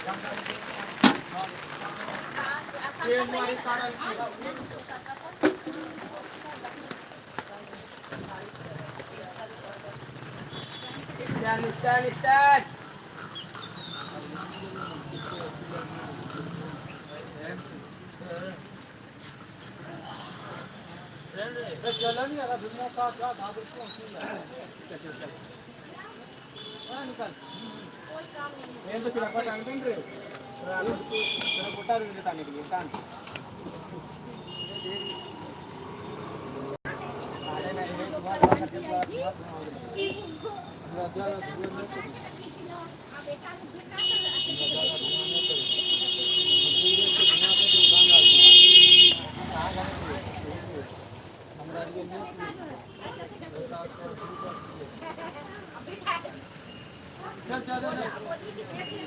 Stand. चलो नहीं अगर बिजनेस का क्या भाग उसको चल चल हां निकल ये तो फिर अपन अंदर रे तेरा कोटा रे ताने के लिए कान अरे नहीं ये बहुत बात करते चल चल